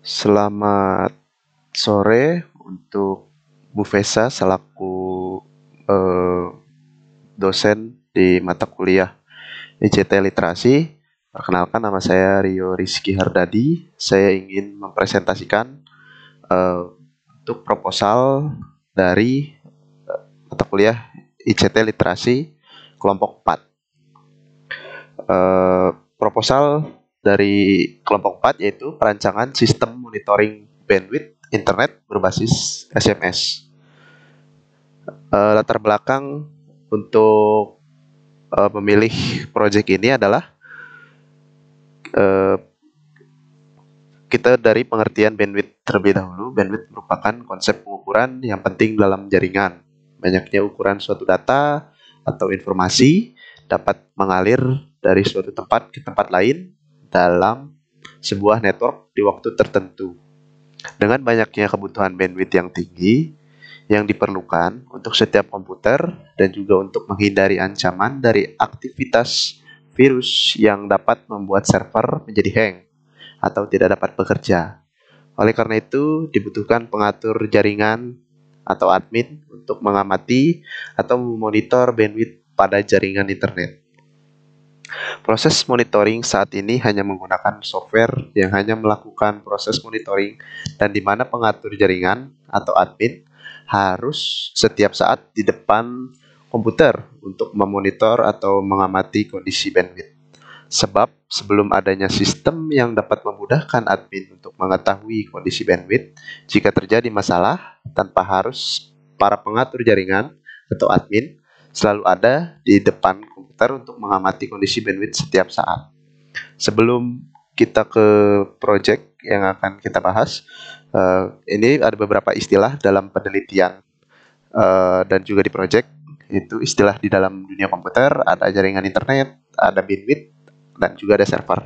Selamat sore untuk Bu Vesa selaku eh, dosen di mata kuliah ICT Literasi. Perkenalkan, nama saya Rio Rizky Hardadi. Saya ingin mempresentasikan untuk proposal dari mata kuliah ICT Literasi kelompok 4. Proposal dari kelompok 4 yaitu perancangan sistem monitoring bandwidth internet berbasis SMS. Latar belakang untuk memilih proyek ini adalah kita dari pengertian bandwidth terlebih dahulu. Bandwidth merupakan konsep pengukuran yang penting dalam jaringan. Banyaknya ukuran suatu data atau informasi dapat mengalir dari suatu tempat ke tempat lain dalam sebuah network di waktu tertentu. Dengan banyaknya kebutuhan bandwidth yang tinggi yang diperlukan untuk setiap komputer dan juga untuk menghindari ancaman dari aktivitas virus yang dapat membuat server menjadi hang atau tidak dapat bekerja. Oleh karena itu, dibutuhkan pengatur jaringan atau admin untuk mengamati atau memonitor bandwidth pada jaringan internet. Proses monitoring saat ini hanya menggunakan software yang hanya melakukan proses monitoring dan di mana pengatur jaringan atau admin harus setiap saat di depan komputer untuk memonitor atau mengamati kondisi bandwidth. Sebab sebelum adanya sistem yang dapat memudahkan admin untuk mengetahui kondisi bandwidth jika terjadi masalah tanpa harus para pengatur jaringan atau admin selalu ada di depan komputer untuk mengamati kondisi bandwidth setiap saat. Sebelum kita ke project yang akan kita bahas, ini ada beberapa istilah dalam penelitian dan juga di project. Itu istilah di dalam dunia komputer, ada jaringan internet, ada bandwidth, dan juga ada server.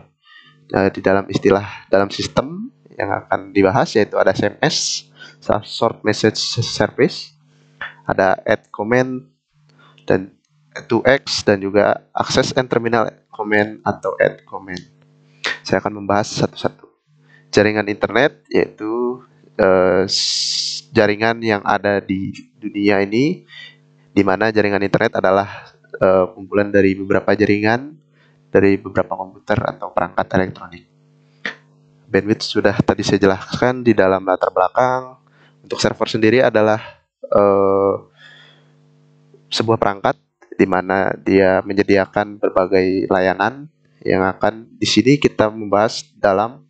Di dalam istilah dalam sistem yang akan dibahas yaitu ada SMS, short message service, ada add command dan 2x dan juga access and terminal command atau add command. Saya akan membahas satu-satu. Jaringan internet yaitu jaringan yang ada di dunia ini, di mana jaringan internet adalah kumpulan dari beberapa jaringan dari beberapa komputer atau perangkat elektronik. Bandwidth sudah tadi saya jelaskan di dalam latar belakang. Untuk server sendiri adalah sebuah perangkat di mana dia menyediakan berbagai layanan yang akan di sini kita membahas dalam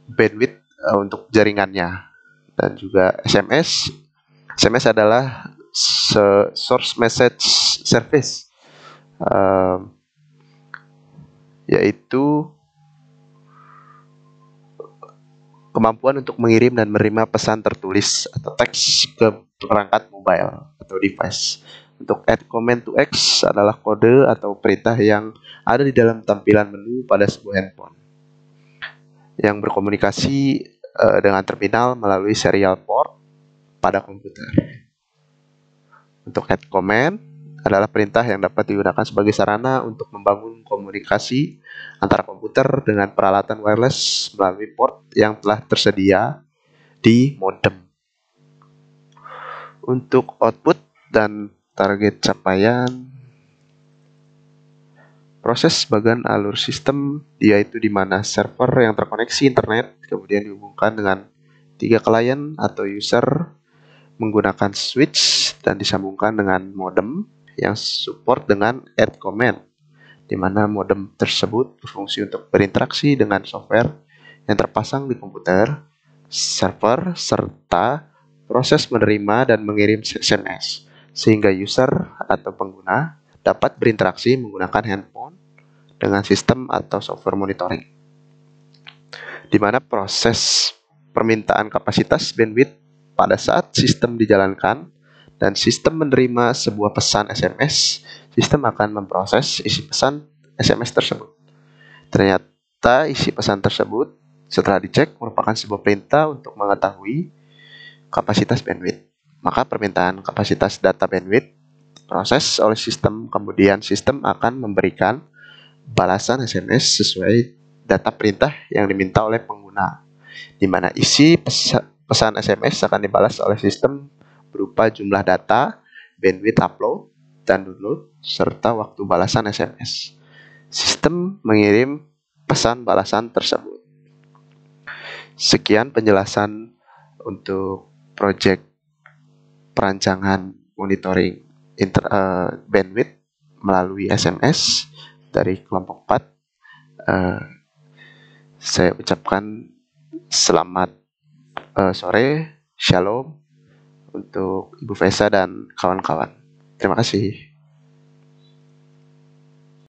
bandwidth untuk jaringannya dan juga SMS. SMS adalah source message service, yaitu kemampuan untuk mengirim dan menerima pesan tertulis atau teks ke perangkat mobile atau device. Untuk add command to X adalah kode atau perintah yang ada di dalam tampilan menu pada sebuah handphone yang berkomunikasi dengan terminal melalui serial port pada komputer. Untuk add command adalah perintah yang dapat digunakan sebagai sarana untuk membangun komunikasi antara komputer dengan peralatan wireless melalui port yang telah tersedia di modem. Untuk output dan target capaian, proses bagian alur sistem yaitu di mana server yang terkoneksi internet kemudian dihubungkan dengan 3 klien atau user menggunakan switch dan disambungkan dengan modem yang support dengan add command, di mana modem tersebut berfungsi untuk berinteraksi dengan software yang terpasang di komputer, server, serta proses menerima dan mengirim SMS, sehingga user atau pengguna dapat berinteraksi menggunakan handphone dengan sistem atau software monitoring, di mana proses permintaan kapasitas bandwidth pada saat sistem dijalankan dan sistem menerima sebuah pesan SMS, sistem akan memproses isi pesan SMS tersebut. Ternyata isi pesan tersebut setelah dicek merupakan sebuah perintah untuk mengetahui kapasitas bandwidth. Maka permintaan kapasitas data bandwidth proses oleh sistem, kemudian sistem akan memberikan balasan SMS sesuai data perintah yang diminta oleh pengguna, di mana isi pesan SMS akan dibalas oleh sistem berupa jumlah data, bandwidth upload dan download, serta waktu balasan SMS. Sistem mengirim pesan balasan tersebut. Sekian penjelasan untuk proyek perancangan monitoring bandwidth melalui SMS dari kelompok 4. Saya ucapkan selamat sore, shalom untuk Ibu Fesa dan kawan-kawan. Terima kasih.